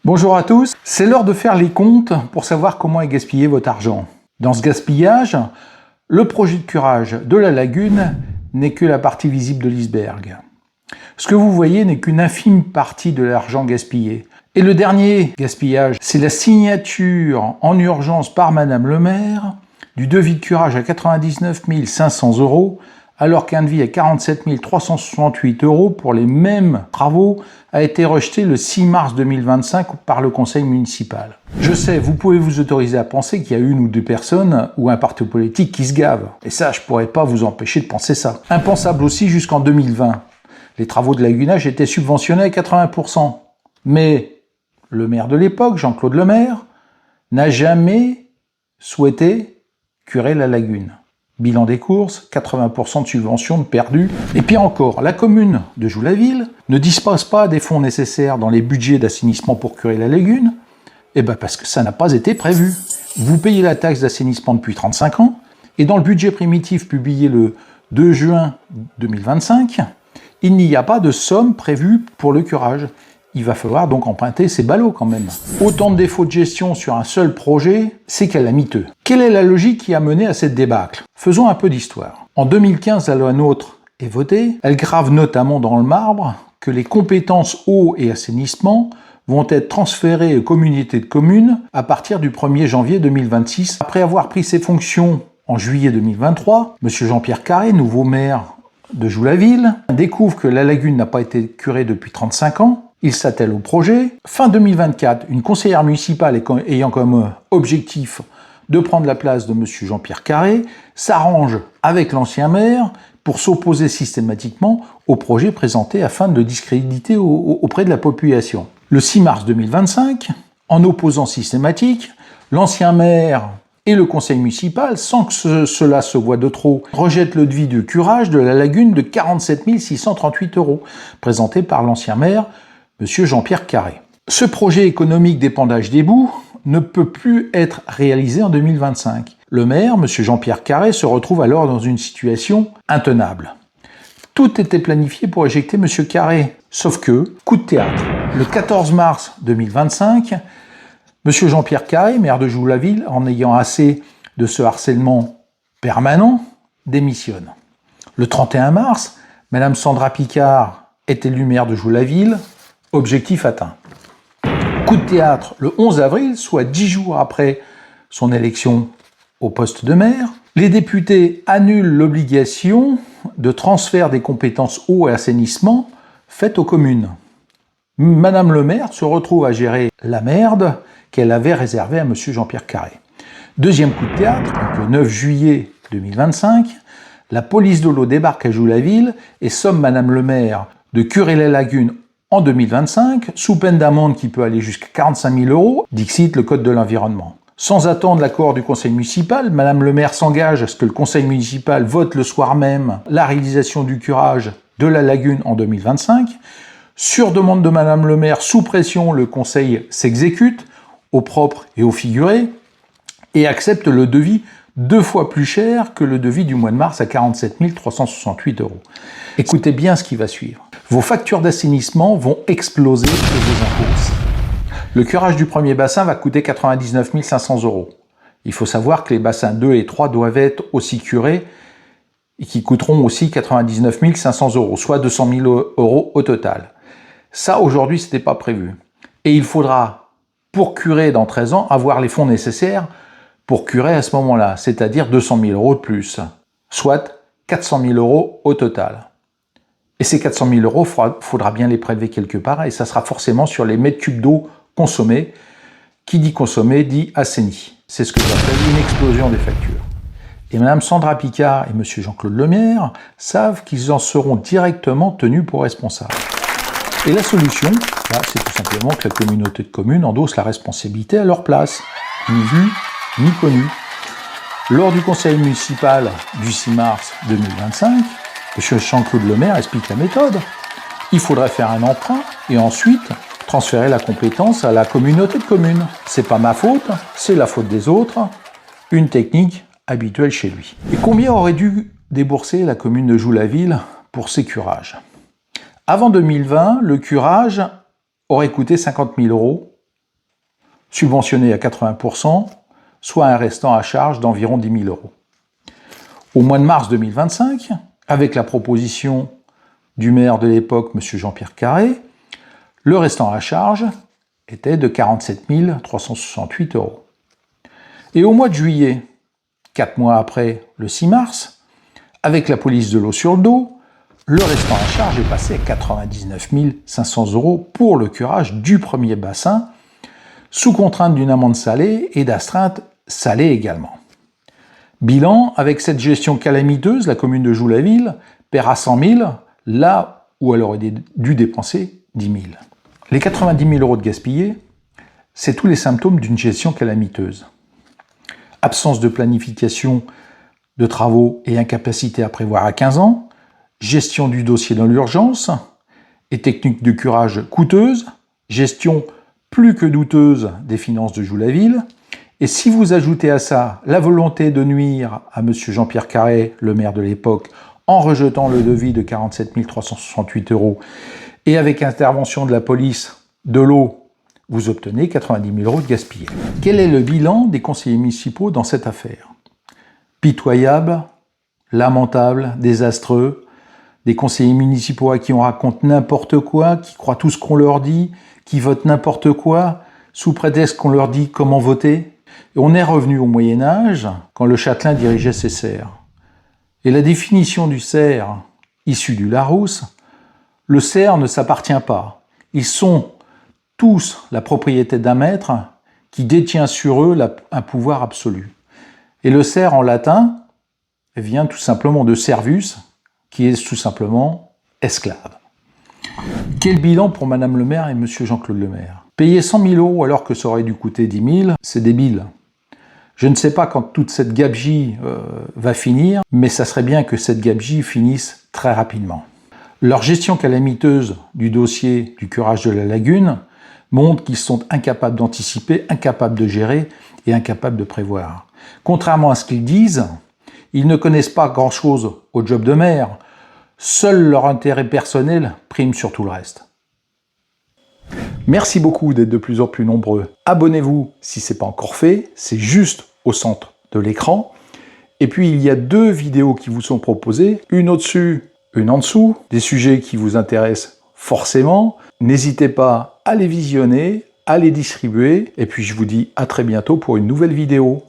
Bonjour à tous, c'est l'heure de faire les comptes pour savoir comment est gaspillé votre argent. Dans ce gaspillage, le projet de curage de la lagune n'est que la partie visible de l'iceberg. Ce que vous voyez n'est qu'une infime partie de l'argent gaspillé. Et le dernier gaspillage, c'est la signature en urgence par Madame le maire du devis de curage à 99 500 €, alors qu'un devis à 47 368 € pour les mêmes travaux a été rejeté le 6 mars 2025 par le conseil municipal. Je sais, vous pouvez vous autoriser à penser qu'il y a une ou deux personnes ou un parti politique qui se gave. Et ça, je pourrais pas vous empêcher de penser ça. Impensable aussi jusqu'en 2020. Les travaux de lagunage étaient subventionnés à 80%. Mais le maire de l'époque, Jean-Claude Lemaire, n'a jamais souhaité curer la lagune. Bilan des courses, 80% de subventions perdues. Et pire encore, la commune de Joux-la-Ville ne dispose pas des fonds nécessaires dans les budgets d'assainissement pour curer la lagune. Eh bien parce que ça n'a pas été prévu. Vous payez la taxe d'assainissement depuis 35 ans, et dans le budget primitif publié le 2 juin 2025, il n'y a pas de somme prévue pour le curage. Il va falloir donc emprunter ses ballots quand même. Autant de défauts de gestion sur un seul projet, c'est calamiteux. Quelle est la logique qui a mené à cette débâcle? Faisons un peu d'histoire. En 2015, la loi NOTRe est votée. Elle grave notamment dans le marbre que les compétences eau et assainissement vont être transférées aux communautés de communes à partir du 1er janvier 2026. Après avoir pris ses fonctions en juillet 2023, M. Jean-Pierre Carré, nouveau maire de Joux-la-Ville, découvre que la lagune n'a pas été curée depuis 35 ans. Il s'attelle au projet. Fin 2024, une conseillère municipale ayant comme objectif de prendre la place de M. Jean-Pierre Carré s'arrange avec l'ancien maire pour s'opposer systématiquement au projet présenté afin de le discréditer auprès de la population. Le 6 mars 2025, en opposant systématique, l'ancien maire et le conseil municipal, sans que cela se voie de trop, rejettent le devis de curage de la lagune de 47 638 €, présenté par l'ancien maire, M. Jean-Pierre Carré. Ce projet économique d'épandage des boues ne peut plus être réalisé en 2025. Le maire, M. Jean-Pierre Carré, se retrouve alors dans une situation intenable. Tout était planifié pour éjecter M. Carré, sauf que, coup de théâtre, le 14 mars 2025, M. Jean-Pierre Carré, maire de Joux-la-Ville, en ayant assez de ce harcèlement permanent, démissionne. Le 31 mars, Mme Sandra Picard est élue maire de Joux-la-Ville. Objectif atteint. Coup de théâtre, le 11 avril, soit 10 jours après son élection au poste de maire, les députés annulent l'obligation de transfert des compétences eau et assainissement faites aux communes. Madame le maire se retrouve à gérer la merde qu'elle avait réservée à M. Jean-Pierre Carré. Deuxième coup de théâtre, donc le 9 juillet 2025, la police de l'eau débarque à Joux-la-Ville et somme Madame le maire de curer la lagune en 2025, sous peine d'amende qui peut aller jusqu'à 45 000 €, dixit le Code de l'environnement. Sans attendre l'accord du conseil municipal, Madame le maire s'engage à ce que le conseil municipal vote le soir même la réalisation du curage de la lagune en 2025. Sur demande de Madame le maire, sous pression, le conseil s'exécute, au propre et au figuré, et accepte le devis 2 fois plus cher que le devis du mois de mars à 47 368 €. Écoutez bien ce qui va suivre. Vos factures d'assainissement vont exploser et vos impôts aussi. Le curage du premier bassin va coûter 99 500 €. Il faut savoir que les bassins 2 et 3 doivent être aussi curés et qui coûteront aussi 99 500 €, soit 200 000 € au total. Ça, aujourd'hui, ce n'était pas prévu. Et il faudra, pour curer dans 13 ans, avoir les fonds nécessaires pour curer à ce moment-là, c'est-à-dire 200 000 € de plus, soit 400 000 € au total. Et ces 400 000 €, faudra bien les prélever quelque part, et ça sera forcément sur les mètres cubes d'eau consommés. Qui dit consommé dit assaini. C'est ce que j'appelle une explosion des factures. Et Mme Sandra Picard et M. Jean-Claude Lemaire savent qu'ils en seront directement tenus pour responsables. Et la solution, c'est tout simplement que la communauté de communes endosse la responsabilité à leur place, ni vu, ni connu. Lors du conseil municipal du 6 mars 2025, M. Jean-Claude Lemaire explique la méthode. Il faudrait faire un emprunt et ensuite transférer la compétence à la communauté de communes. C'est pas ma faute, c'est la faute des autres. Une technique habituelle chez lui. Et combien aurait dû débourser la commune de Joux-la-Ville pour ces curages? Avant 2020, le curage aurait coûté 50 000 €. subventionné à 80%, soit un restant à charge d'environ 10 000 €. Au mois de mars 2025, avec la proposition du maire de l'époque, M. Jean-Pierre Carré, le restant à charge était de 47 368 €. Et au mois de juillet, 4 mois après, le 6 mars, avec la police de l'eau sur le dos, le restant à charge est passé à 99 500 € pour le curage du premier bassin, sous contrainte d'une amende salée et d'astreinte salée également. Bilan, avec cette gestion calamiteuse, la commune de Joux-la-Ville paiera 100 000 là où elle aurait dû dépenser 10 000. Les 90 000 € de gaspillés, c'est tous les symptômes d'une gestion calamiteuse. Absence de planification de travaux et incapacité à prévoir à 15 ans, gestion du dossier dans l'urgence et techniques de curage coûteuses, gestion plus que douteuse des finances de Joux-la-Ville. Et si vous ajoutez à ça la volonté de nuire à M. Jean-Pierre Carré, le maire de l'époque, en rejetant le devis de 47 368 € et avec intervention de la police de l'eau, vous obtenez 90 000 € de gaspillés. Quel est le bilan des conseillers municipaux dans cette affaire? Pitoyable, lamentable, désastreux, des conseillers municipaux à qui on raconte n'importe quoi, qui croient tout ce qu'on leur dit, qui votent n'importe quoi, sous prétexte qu'on leur dit comment voter. Et on est revenu au Moyen-Âge, quand le châtelain dirigeait ses serfs. Et la définition du serf, issue du Larousse, le serf ne s'appartient pas. Ils sont tous la propriété d'un maître qui détient sur eux un pouvoir absolu. Et le serf en latin vient tout simplement de servus, qui est tout simplement esclave. Quel bilan pour Madame le maire et Monsieur Jean-Claude Le Maire? Payer 100 000 € alors que ça aurait dû coûter 10 000, c'est débile. Je ne sais pas quand toute cette gabegie va finir, mais ça serait bien que cette gabegie finisse très rapidement. Leur gestion calamiteuse du dossier du curage de la lagune montre qu'ils sont incapables d'anticiper, incapables de gérer et incapables de prévoir. Contrairement à ce qu'ils disent, ils ne connaissent pas grand-chose au job de maire. Seul leur intérêt personnel prime sur tout le reste. Merci beaucoup d'être de plus en plus nombreux. Abonnez-vous si ce n'est pas encore fait, c'est juste au centre de l'écran. Et puis il y a 2 vidéos qui vous sont proposées, une au-dessus, une en dessous, des sujets qui vous intéressent forcément. N'hésitez pas à les visionner, à les distribuer, et puis je vous dis à très bientôt pour une nouvelle vidéo.